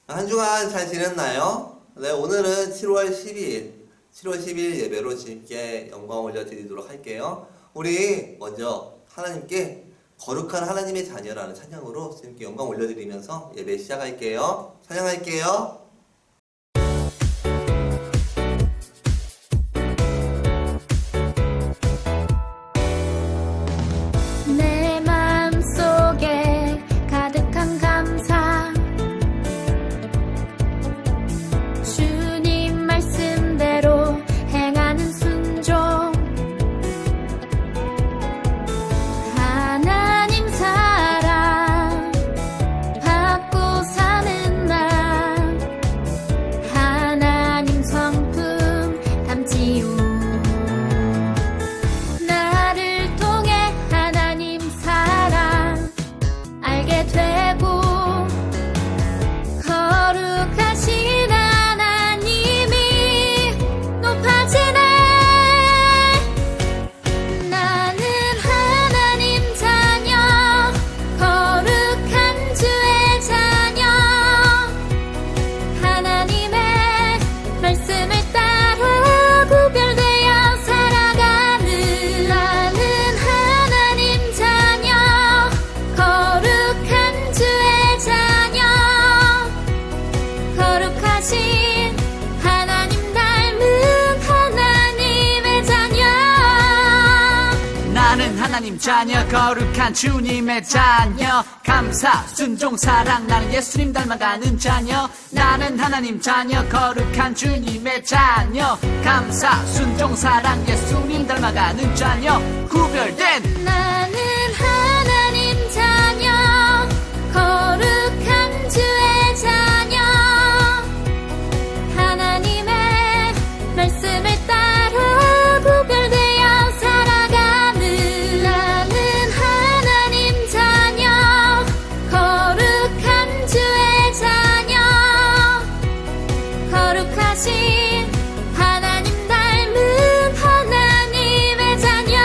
한 주간 잘 지냈나요? 네, 오늘은 7월 10일 예배로 주님께 영광 올려드리도록 할게요. 우리 먼저 하나님께 거룩한 하나님의 자녀라는 찬양으로 주님께 영광 올려드리면서 예배 시작할게요. 찬양할게요. 내 마음속에 가득한 감사, 주님 말씀대로 행하는 순종, 하나님 사랑 받고 사는 나, 하나님 성품 담지요. 나를 통해 하나님 사랑 알게 되고, 거룩하신 하나님이 높아지네. 나는 하나님 자녀, 거룩한 주의 자녀, 하나님의 말씀을 따라 구별되어 살아가는, 나는 하나님 자녀, 거룩한 주의 자녀, 거룩하신 하나님 닮은 하나님의 자녀. 나는 하나님 자녀, 거룩한 주님의 자녀, 감사, 순종, 사랑, 나는 예수님 닮아가는 자녀. 나는 하나님 자녀, 거룩한 주님의 자녀, 감사, 순종, 사랑, 예수님 닮아가는 자녀, 구별된. 나는 하나님 자녀, 거룩한 주의 자녀, 하나님의 말씀을 따라 구별되어 살아가는, 나는 하나님 자녀, 거룩한 주의 자녀, 거룩하신 하나님 닮은 하나님의 자녀.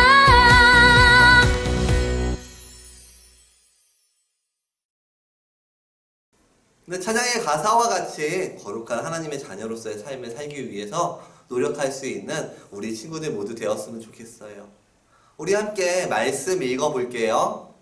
근데 찬양의 가사와 같이 거룩한 하나님의 자녀로서의 삶을 살기 위해서 노력할 수 있는 우리 친구들 모두 되었으면 좋겠어요. 우리 함께 말씀 읽어볼게요.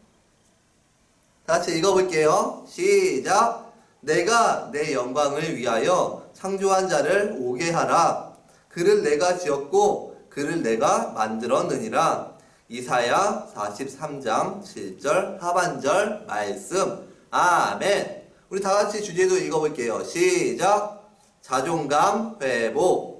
다 같이 읽어볼게요. 시작! 내가 내 영광을 위하여 창조한 자를 오게 하라. 그를 내가 지었고 그를 내가 만들었느니라. 이사야 43장 7절 하반절 말씀. 아멘. 우리 다 같이 주제도 읽어볼게요. 시작! 자존감 회복.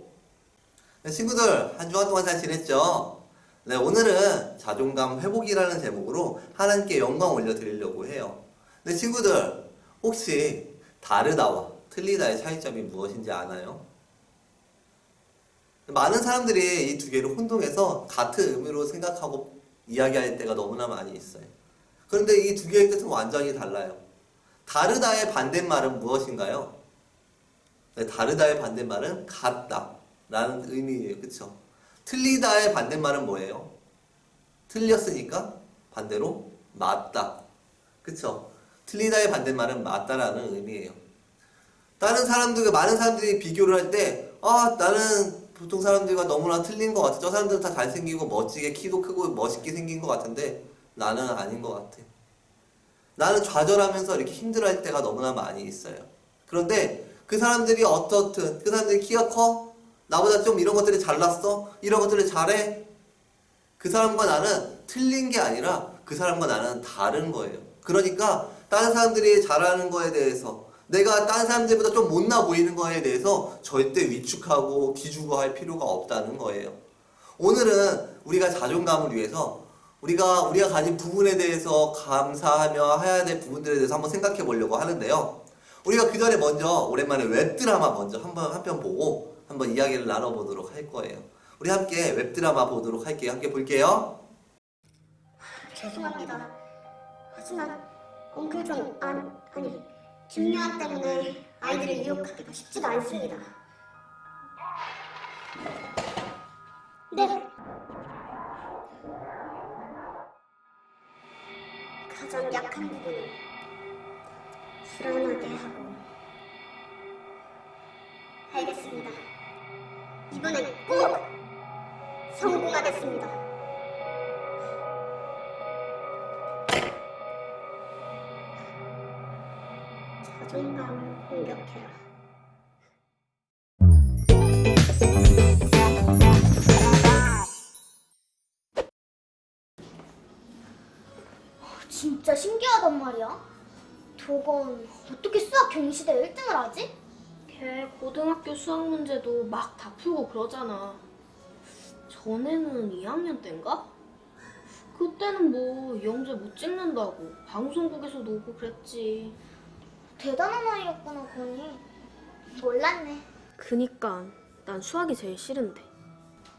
네, 친구들 한 주간 동안 잘 지냈죠? 네, 오늘은 자존감 회복이라는 제목으로 하나님께 영광 올려드리려고 해요. 네, 친구들 혹시 다르다와 틀리다의 차이점이 무엇인지 아나요? 많은 사람들이 이 두 개를 혼동해서 같은 의미로 생각하고 이야기할 때가 너무나 많이 있어요. 그런데 이 두 개의 뜻은 완전히 달라요. 다르다의 반대말은 무엇인가요? 네, 다르다의 반대말은 같다 라는 의미예요. 그쵸? 틀리다의 반대말은 뭐예요? 틀렸으니까 반대로 맞다. 그쵸? 틀리다의 반대말은 맞다라는 의미예요. 다른 사람들, 많은 사람들이 비교를 할 때, 나는 보통 사람들과 너무나 틀린 것 같아. 저 사람들은 다 잘생기고 멋지게 키도 크고 멋있게 생긴 것 같은데 나는 아닌 것 같아. 나는 좌절하면서 이렇게 힘들어할 때가 너무나 많이 있어요. 그런데 그 사람들이 어떻든, 그 사람들이 키가 커? 나보다 좀 이런 것들이 잘났어? 이런 것들을 잘해? 그 사람과 나는 틀린 게 아니라 그 사람과 나는 다른 거예요. 그러니까 다른 사람들이 잘하는 거에 대해서, 내가 다른 사람들보다 좀 못나 보이는 거에 대해서 절대 위축하고 기죽어 할 필요가 없다는 거예요. 오늘은 우리가 자존감을 위해서 우리가 가진 부분에 대해서 감사하며 해야 될 부분들에 대해서 한번 생각해 보려고 하는데요. 우리가 그 전에 먼저 오랜만에 웹드라마 먼저 한 편 보고 한번 이야기를 나눠보도록 할 거예요. 우리 함께 웹드라마 보도록 할게요. 함께 볼게요. 죄송합니다. 하지만 엉클 존, 아니 김요한 때문에 아이들을 유혹하기가 쉽지가 않습니다. 네. 가장 약한 부분은 불안하게 하고 알겠습니다. 이번엔 꼭 성공하겠습니다. 자존감을 공격해라. 진짜 신기하단 말이야. 저건 어떻게 수학 경시대 1등을 하지? 걔 고등학교 수학 문제도 막 다 풀고 그러잖아. 전에는 2학년 때인가? 그때는 뭐 영재 못 찍는다고 방송국에서도 오고 그랬지. 대단한 아이였구나, 건이. 몰랐네. 그니까 난 수학이 제일 싫은데.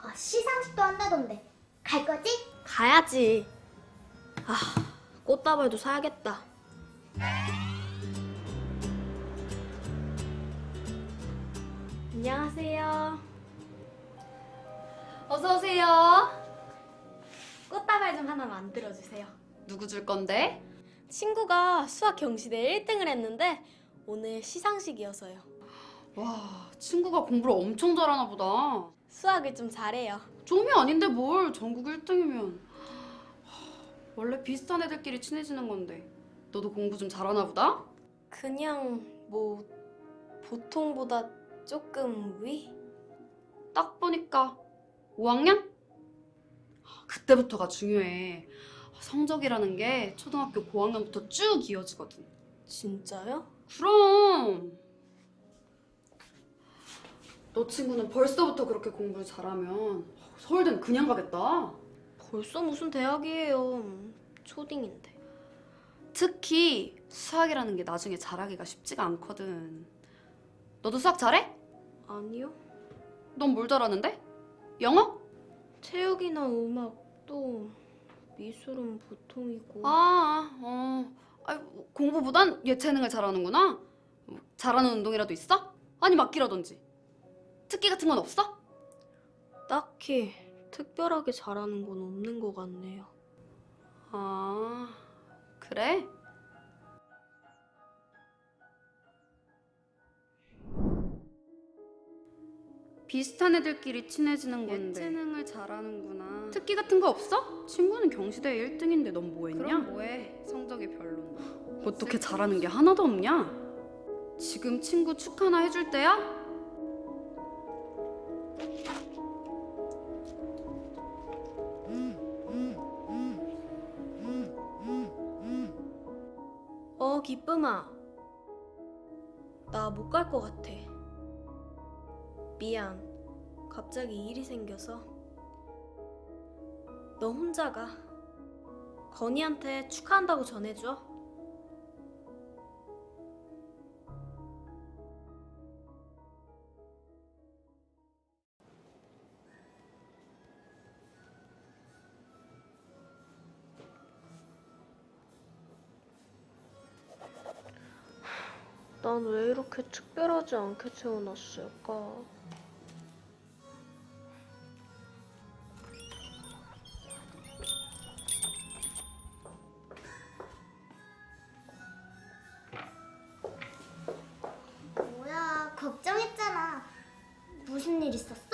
아, 시상식도 한다던데. 갈 거지? 가야지. 아, 꽃다발도 사야겠다. 안녕하세요. 어서 오세요. 꽃다발 좀 하나 만들어주세요. 누구 줄 건데? 친구가 수학 경시대 1등을 했는데 오늘 시상식이어서요. 와, 친구가 공부를 엄청 잘하나 보다. 수학을 좀 잘해요. 좀이 아닌데 뭘 전국 1등이면. 원래 비슷한 애들끼리 친해지는 건데 너도 공부 좀 잘하나 보다? 그냥 뭐 보통보다 조금 위? 딱 보니까 5학년? 그때부터가 중요해. 성적이라는 게 초등학교 고학년부터 쭉 이어지거든. 진짜요? 그럼 너 친구는 벌써부터 그렇게 공부를 잘하면 서울대는 그냥 가겠다. 벌써 무슨 대학이에요. 초딩인데. 특히 수학이라는 게 나중에 잘하기가 쉽지가 않거든. 너도 수학 잘해? 아니요. 넌 뭘 잘하는데? 영어? 체육이나 음악 또 미술은 보통이고. 공부보단 예체능을 잘하는구나. 잘하는 운동이라도 있어? 아니 막기라든지. 특기 같은 건 없어? 딱히 특별하게 잘하는 건 없는 것 같네요. 아, 그래? 비슷한 애들끼리 친해지는 건데 예체능을 잘하는구나. 특기 같은 거 없어? 친구는 경시대 1등인데 넌 뭐 했냐? 그럼 뭐해? 성적이 별론데. 어떻게 잘하는 게 하나도 없냐? 지금 친구 축하나 해줄 때야? 기쁨아. 나 못 갈 것 같아. 미안. 갑자기 일이 생겨서. 너 혼자 가. 건이한테 축하한다고 전해줘. 난 왜 이렇게 특별하지 않게 태어났을까? 뭐야, 걱정했잖아. 무슨 일 있었어?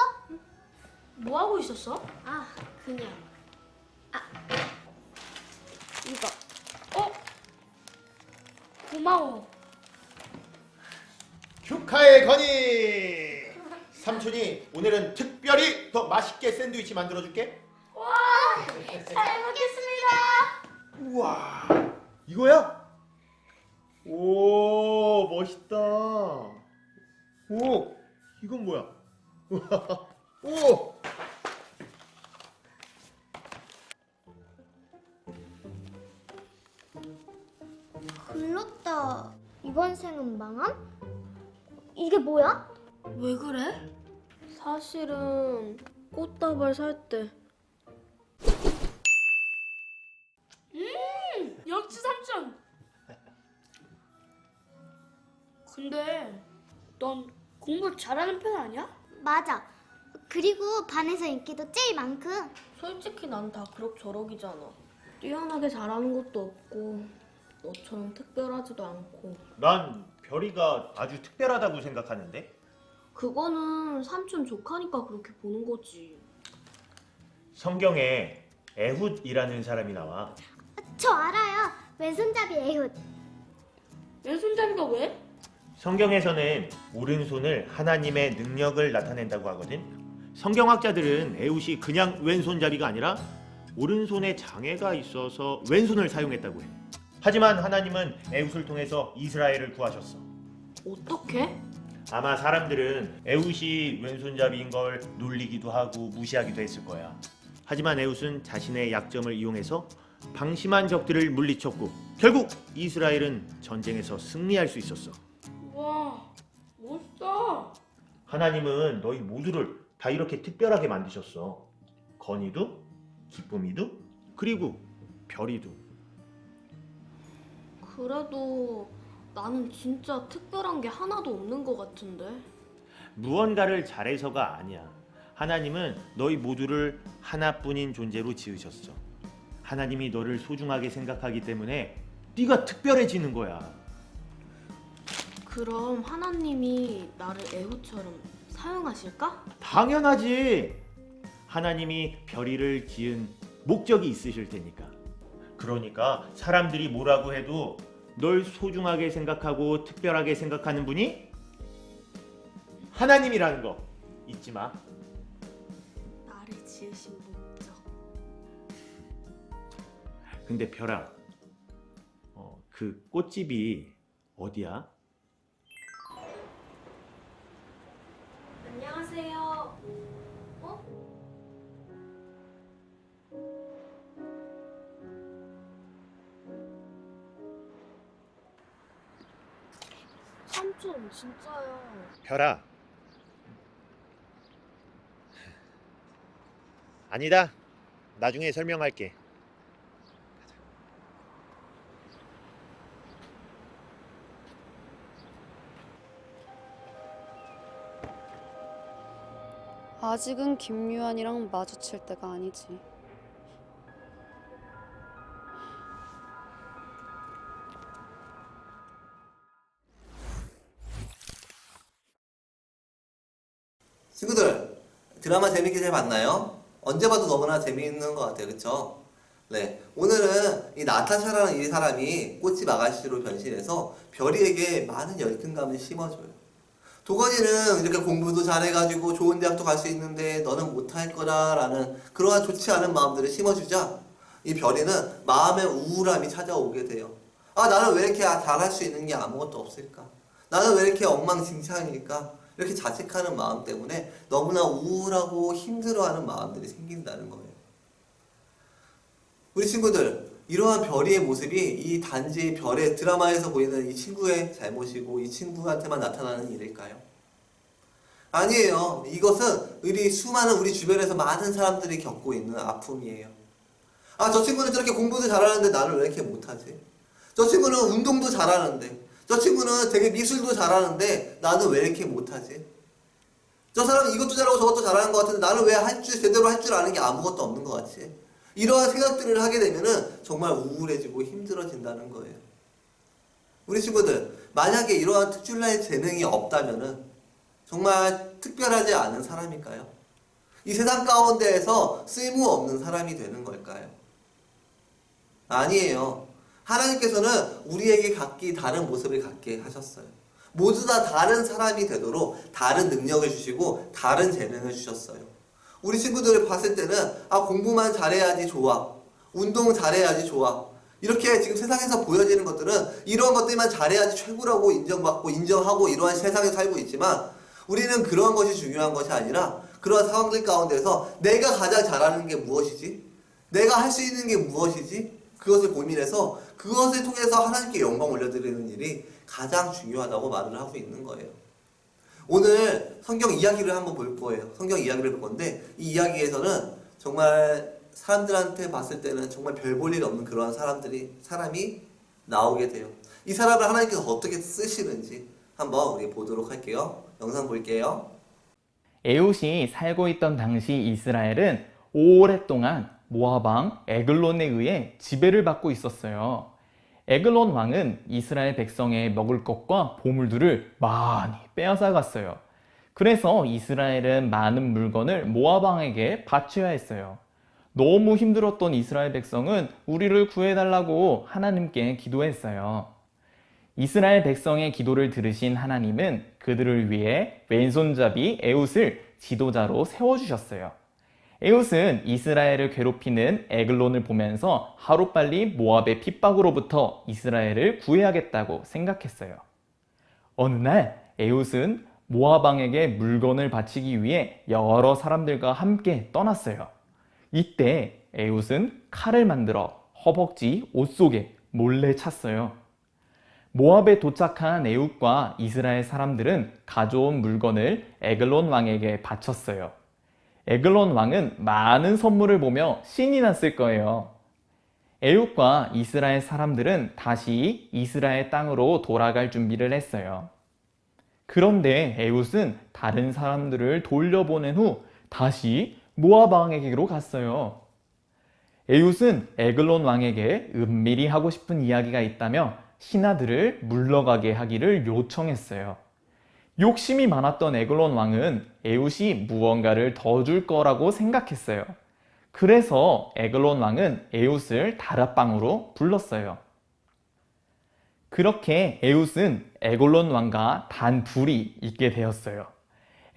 뭐 하고 있었어? 아, 그냥. 이거. 고마워. 축하해 건이! 삼촌이 오늘은 특별히 더 맛있게 샌드위치 만들어줄게. 잘 먹겠습니다. 우와, 이거야? 오, 멋있다. 오, 이건 뭐야? 오, 글렀다. 이번 생은 망함? 이게 뭐야? 왜 그래? 사실은 꽃다발 살 때. 역시 삼촌. 근데 넌 공부 잘하는 편 아니야? 맞아. 그리고 반에서 인기도 제일 많고. 솔직히 난 다 그럭저럭이잖아. 뛰어나게 잘하는 것도 없고 너처럼 특별하지도 않고. 난 별이가 아주 특별하다고 생각하는데. 그거는 삼촌 조카니까 그렇게 보는 거지. 성경에 에훗이라는 사람이 나와. 저 알아요. 왼손잡이 에훗. 왼손잡이가 왜? 성경에서는 오른손을 하나님의 능력을 나타낸다고 하거든. 성경학자들은 에훗이 그냥 왼손잡이가 아니라 오른손에 장애가 있어서 왼손을 사용했다고 해. 하지만 하나님은 에훗을 통해서 이스라엘을 구하셨어. 어떻게? 아마 사람들은 에훗이 왼손잡이인 걸 놀리기도 하고 무시하기도 했을 거야. 하지만 에훗은 자신의 약점을 이용해서 방심한 적들을 물리쳤고 결국 이스라엘은 전쟁에서 승리할 수 있었어. 와, 멋있다. 하나님은 너희 모두를 다 이렇게 특별하게 만드셨어. 건이도, 기쁨이도, 그리고 별이도. 그래도 나는 진짜 특별한 게 하나도 없는 것 같은데. 무언가를 잘해서가 아니야. 하나님은 너희 모두를 하나뿐인 존재로 지으셨어. 하나님이 너를 소중하게 생각하기 때문에 네가 특별해지는 거야. 그럼 하나님이 나를 에훗처럼 사용하실까? 당연하지. 하나님이 별이를 지은 목적이 있으실 테니까. 그러니까 사람들이 뭐라고 해도 널 소중하게 생각하고 특별하게 생각하는 분이 하나님이라는 거 잊지 마. 나를 지으신 목적. 근데 별아, 그 꽃집이 어디야? 안녕하세요. 어? 삼촌 진짜요. 별아. 아니다. 나중에 설명할게. 아직은 김유한이랑 마주칠 때가 아니지. 친구들, 드라마 재밌게 잘 봤나요? 언제 봐도 너무나 재미있는 것 같아요. 그쵸? 네. 오늘은 이 나타샤라는 이 사람이 꽃집 아가씨로 변신해서 별이에게 많은 열등감을 심어줘요. 도건이는 이렇게 공부도 잘해가지고 좋은 대학도 갈 수 있는데 너는 못할 거라라는 그러한 좋지 않은 마음들을 심어주자 이 별이는 마음의 우울함이 찾아오게 돼요. 아, 나는 왜 이렇게 잘할 수 있는 게 아무것도 없을까? 나는 왜 이렇게 엉망진창일까? 이렇게 자책하는 마음 때문에 너무나 우울하고 힘들어하는 마음들이 생긴다는 거예요. 우리 친구들, 이러한 별이의 모습이 이 단지 별의 드라마에서 보이는 이 친구의 잘못이고 이 친구한테만 나타나는 일일까요? 아니에요. 이것은 수많은 우리 주변에서 많은 사람들이 겪고 있는 아픔이에요. 아, 저 친구는 저렇게 공부도 잘하는데 나는 왜 이렇게 못하지? 저 친구는 운동도 잘하는데, 저 친구는 되게 미술도 잘하는데 나는 왜 이렇게 못하지? 저 사람은 이것도 잘하고 저것도 잘하는 것 같은데 나는 왜 제대로 할 줄 아는 게 아무것도 없는 것 같지? 이러한 생각들을 하게 되면은 정말 우울해지고 힘들어진다는 거예요. 우리 친구들, 만약에 이러한 특출나의 재능이 없다면은 정말 특별하지 않은 사람일까요? 이 세상 가운데에서 쓸모없는 사람이 되는 걸까요? 아니에요. 하나님께서는 우리에게 각기 다른 모습을 갖게 하셨어요. 모두 다 다른 사람이 되도록 다른 능력을 주시고 다른 재능을 주셨어요. 우리 친구들을 봤을 때는 공부만 잘해야지 좋아. 운동 잘해야지 좋아. 이렇게 지금 세상에서 보여지는 것들은 이런 것들만 잘해야지 최고라고 인정받고 인정하고 이러한 세상에 살고 있지만 우리는 그런 것이 중요한 것이 아니라 그런 상황들 가운데서 내가 가장 잘하는 게 무엇이지? 내가 할 수 있는 게 무엇이지? 그것을 고민해서 그것을 통해서 하나님께 영광 올려드리는 일이 가장 중요하다고 말을 하고 있는 거예요. 오늘 성경 이야기를 한번 볼 거예요. 성경 이야기를 볼 건데 이 이야기에서는 정말 사람들한테 봤을 때는 정말 별 볼 일 없는 그러한 사람이 나오게 돼요. 이 사람을 하나님께서 어떻게 쓰시는지 한번 우리 보도록 할게요. 영상 볼게요. 에훗이 살고 있던 당시 이스라엘은 오랫동안 모압 왕 에글론에 의해 지배를 받고 있었어요. 에글론 왕은 이스라엘 백성의 먹을 것과 보물들을 많이 빼앗아 갔어요. 그래서 이스라엘은 많은 물건을 모압 왕에게 바쳐야 했어요. 너무 힘들었던 이스라엘 백성은 우리를 구해달라고 하나님께 기도했어요. 이스라엘 백성의 기도를 들으신 하나님은 그들을 위해 왼손잡이 에훗을 지도자로 세워주셨어요. 에훗은 이스라엘을 괴롭히는 에글론을 보면서 하루빨리 모압의 핍박으로부터 이스라엘을 구해야겠다고 생각했어요. 어느 날 에훗은 모압 왕에게 물건을 바치기 위해 여러 사람들과 함께 떠났어요. 이때 에훗은 칼을 만들어 허벅지 옷 속에 몰래 찼어요. 모압에 도착한 에훗과 이스라엘 사람들은 가져온 물건을 에글론 왕에게 바쳤어요. 에글론 왕은 많은 선물을 보며 신이 났을 거예요. 에훗과 이스라엘 사람들은 다시 이스라엘 땅으로 돌아갈 준비를 했어요. 그런데 에훗은 다른 사람들을 돌려보낸 후 다시 모압 왕에게로 갔어요. 에훗은 에글론 왕에게 은밀히 하고 싶은 이야기가 있다며 신하들을 물러가게 하기를 요청했어요. 욕심이 많았던 에글론 왕은 에훗이 무언가를 더 줄 거라고 생각했어요. 그래서 에글론 왕은 에훗을 다락방으로 불렀어요. 그렇게 에훗은 에글론 왕과 단 둘이 있게 되었어요.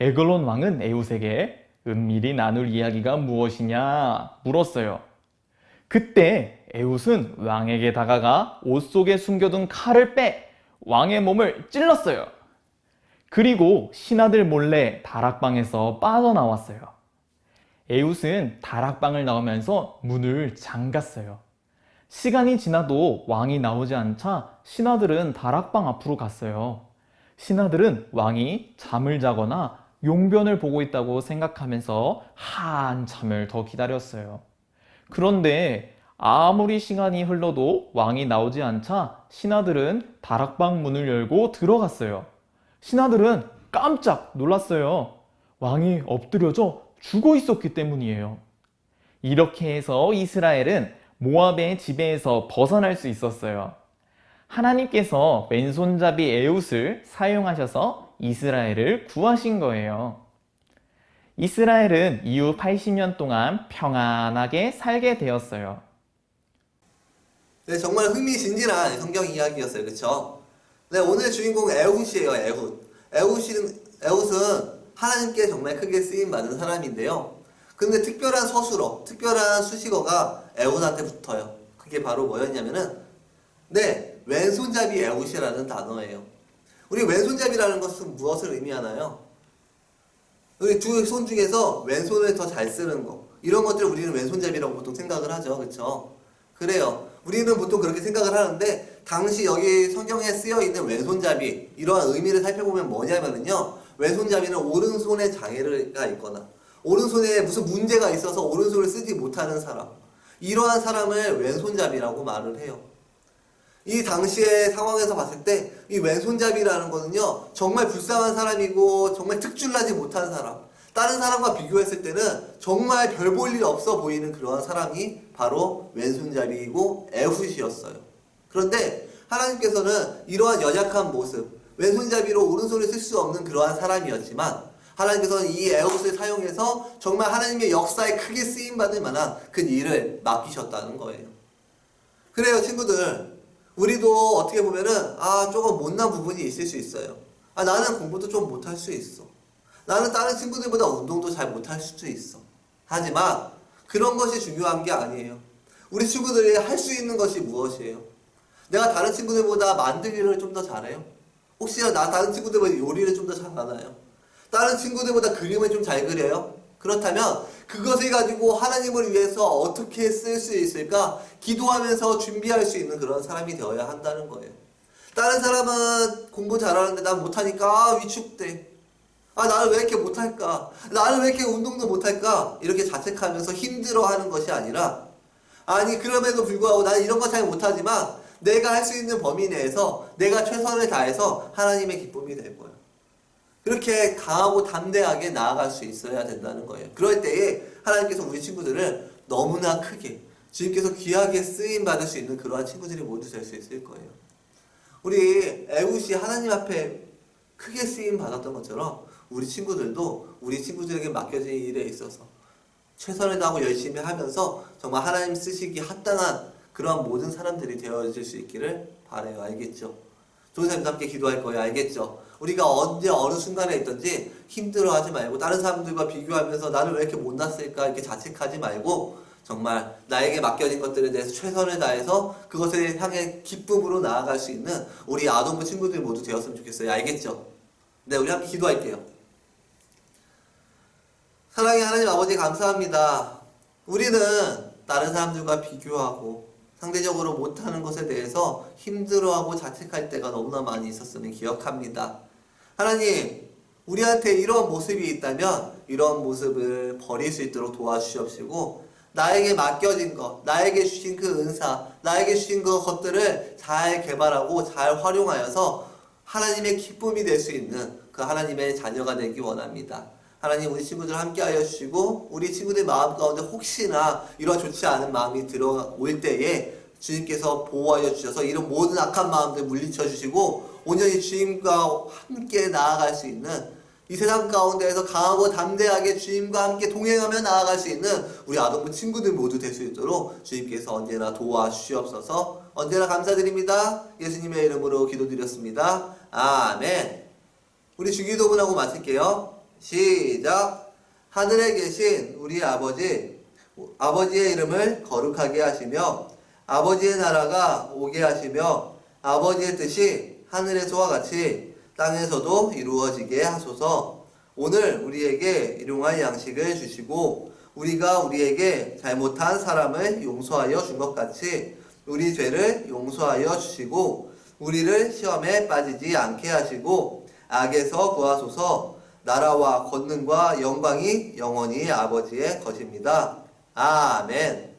에글론 왕은 에훗에게 은밀히 나눌 이야기가 무엇이냐 물었어요. 그때 에훗은 왕에게 다가가 옷 속에 숨겨둔 칼을 빼 왕의 몸을 찔렀어요. 그리고 신하들 몰래 다락방에서 빠져나왔어요. 에훗은 다락방을 나오면서 문을 잠갔어요. 시간이 지나도 왕이 나오지 않자 신하들은 다락방 앞으로 갔어요. 신하들은 왕이 잠을 자거나 용변을 보고 있다고 생각하면서 한참을 더 기다렸어요. 그런데 아무리 시간이 흘러도 왕이 나오지 않자 신하들은 다락방 문을 열고 들어갔어요. 신하들은 깜짝 놀랐어요. 왕이 엎드려져 죽어 있었기 때문이에요. 이렇게 해서 이스라엘은 모압의 지배에서 벗어날 수 있었어요. 하나님께서 왼손잡이 에훗을 사용하셔서 이스라엘을 구하신 거예요. 이스라엘은 이후 80년 동안 평안하게 살게 되었어요. 네, 정말 흥미진진한 성경 이야기였어요. 그렇죠? 네, 오늘 주인공 에훗이에요. 에훗은 하나님께 정말 크게 쓰임받은 사람인데요. 근데 특별한 서술어, 특별한 수식어가 에훗한테 붙어요. 그게 바로 뭐였냐면은 왼손잡이 에훗이라는 단어예요. 우리 왼손잡이라는 것은 무엇을 의미하나요? 우리 두 손 중에서 왼손을 더 잘 쓰는 거, 이런 것들을 우리는 왼손잡이라고 보통 생각을 하죠. 그렇죠? 그래요. 우리는 보통 그렇게 생각을 하는데 당시 여기 성경에 쓰여 있는 왼손잡이, 이러한 의미를 살펴보면 뭐냐면요, 왼손잡이는 오른손에 장애가 있거나 오른손에 무슨 문제가 있어서 오른손을 쓰지 못하는 사람, 이러한 사람을 왼손잡이라고 말을 해요. 이 당시의 상황에서 봤을 때 이 왼손잡이라는 거는요, 정말 불쌍한 사람이고 정말 특출나지 못한 사람, 다른 사람과 비교했을 때는 정말 별 볼 일 없어 보이는 그러한 사람이 바로 왼손잡이이고 에훗이었어요. 그런데 하나님께서는 이러한 연약한 모습, 왼손잡이로 오른손을 쓸 수 없는 그러한 사람이었지만 하나님께서는 이 에훗을 사용해서 정말 하나님의 역사에 크게 쓰임받을 만한 그 일을 맡기셨다는 거예요. 그래요, 친구들. 우리도 어떻게 보면은 조금 못난 부분이 있을 수 있어요. 나는 공부도 좀 못할 수 있어. 나는 다른 친구들보다 운동도 잘 못할 수도 있어. 하지만 그런 것이 중요한 게 아니에요. 우리 친구들이 할 수 있는 것이 무엇이에요? 내가 다른 친구들보다 만들기를 좀 더 잘해요? 혹시 나 다른 친구들보다 요리를 좀 더 잘하나요? 다른 친구들보다 그림을 좀 잘 그려요? 그렇다면 그것을 가지고 하나님을 위해서 어떻게 쓸 수 있을까 기도하면서 준비할 수 있는 그런 사람이 되어야 한다는 거예요. 다른 사람은 공부 잘하는데 난 못하니까 위축돼. 나는 왜 이렇게 못할까? 나는 왜 이렇게 운동도 못할까? 이렇게 자책하면서 힘들어하는 것이 아니라, 그럼에도 불구하고 나는 이런 거 잘 못하지만 내가 할 수 있는 범위 내에서 내가 최선을 다해서 하나님의 기쁨이 될 거예요. 그렇게 강하고 담대하게 나아갈 수 있어야 된다는 거예요. 그럴 때에 하나님께서 우리 친구들을 너무나 크게, 주님께서 귀하게 쓰임받을 수 있는 그러한 친구들이 모두 될 수 있을 거예요. 우리 에훗이 하나님 앞에 크게 쓰임받았던 것처럼 우리 친구들도 우리 친구들에게 맡겨진 일에 있어서 최선을 다하고 열심히 하면서 정말 하나님 쓰시기 합당한 그러한 모든 사람들이 되어질 수 있기를 바라요. 알겠죠? 조선생님과 함께 기도할 거예요. 알겠죠? 우리가 언제 어느 순간에 있든지 힘들어하지 말고 다른 사람들과 비교하면서 나는 왜 이렇게 못났을까 이렇게 자책하지 말고 정말 나에게 맡겨진 것들에 대해서 최선을 다해서 그것을 향해 기쁨으로 나아갈 수 있는 우리 아동부 친구들 모두 되었으면 좋겠어요. 알겠죠? 네, 우리 함께 기도할게요. 사랑의 하나님 아버지 감사합니다. 우리는 다른 사람들과 비교하고 상대적으로 못하는 것에 대해서 힘들어하고 자책할 때가 너무나 많이 있었음을 기억합니다. 하나님, 우리한테 이런 모습이 있다면 이런 모습을 버릴 수 있도록 도와주시옵시고 나에게 맡겨진 것, 나에게 주신 그 은사, 나에게 주신 그 것들을 잘 개발하고 잘 활용하여서 하나님의 기쁨이 될 수 있는 그 하나님의 자녀가 되기 원합니다. 하나님 우리 친구들 함께 하여 주시고 우리 친구들 마음 가운데 혹시나 이런 좋지 않은 마음이 들어올 때에 주님께서 보호하여 주셔서 이런 모든 악한 마음들 물리쳐 주시고 온전히 주님과 함께 나아갈 수 있는 이 세상 가운데에서 강하고 담대하게 주님과 함께 동행하며 나아갈 수 있는 우리 아동부 친구들 모두 될 수 있도록 주님께서 언제나 도와주시옵소서. 언제나 감사드립니다. 예수님의 이름으로 기도드렸습니다. 아멘. 우리 주기도문하고 마칠게요. 시작. 하늘에 계신 우리 아버지, 아버지의 이름을 거룩하게 하시며 아버지의 나라가 오게 하시며 아버지의 뜻이 하늘에서와 같이 땅에서도 이루어지게 하소서. 오늘 우리에게 일용할 양식을 주시고 우리가 우리에게 잘못한 사람을 용서하여 준 것 같이 우리 죄를 용서하여 주시고 우리를 시험에 빠지지 않게 하시고 악에서 구하소서. 나라와 권능과 영광이 영원히 아버지의 것입니다. 아멘.